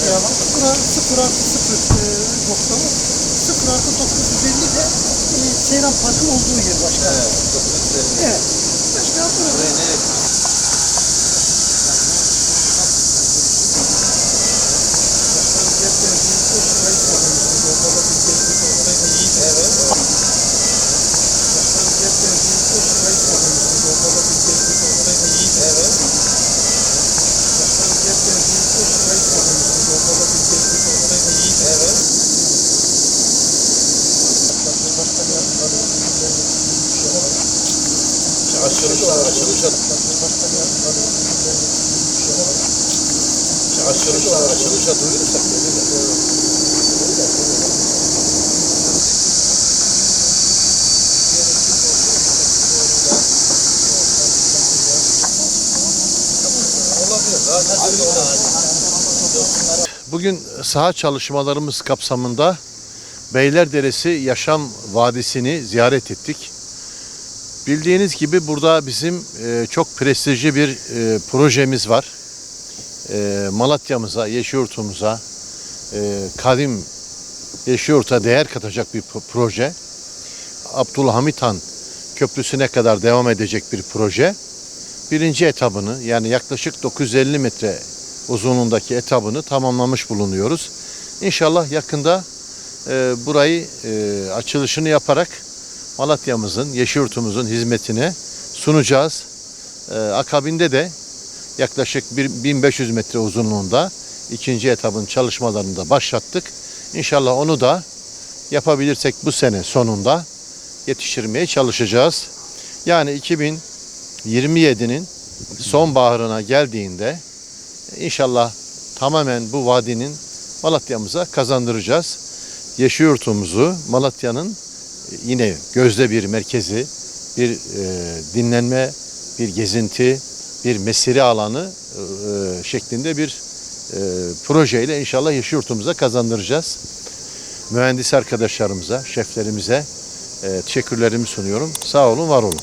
başlayalım. 0+0 noktalı. 0+950 de Seyran Park'ın olduğu yer başkanım. Evet, 950. Evet. Başkanım Buraya nereye? Açılışa duyurursak bugün saha çalışmalarımız kapsamında Beylerderesi Yaşam Vadisi'ni ziyaret ettik. Bildiğiniz gibi burada bizim çok prestijli bir projemiz var. Malatya'mıza, Yeşilyurt'umuza, kadim Yeşilyurt'a değer katacak bir proje. Abdülhamit Han Köprüsü'ne kadar devam edecek bir proje. Birinci etabını, yani yaklaşık 950 metre uzunluğundaki etabını tamamlamış bulunuyoruz. İnşallah yakında burayı açılışını yaparak Malatya'mızın, Yeşilyurt'umuzun hizmetine sunacağız. Akabinde de yaklaşık 1500 metre uzunluğunda ikinci etabın çalışmalarını da başlattık. İnşallah onu da yapabilirsek bu sene sonunda yetiştirmeye çalışacağız. Yani 2027'nin sonbaharına geldiğinde inşallah tamamen bu vadinin Malatya'mıza kazandıracağız. Yeşilyurt'umuzu Malatya'nın yine gözde bir merkezi, bir dinlenme, bir gezinti, bir mesire alanı şeklinde bir projeyle inşallah Yeşilyurt'umuza kazandıracağız. Mühendis arkadaşlarımıza, şeflerimize teşekkürlerimi sunuyorum. Sağ olun, var olun.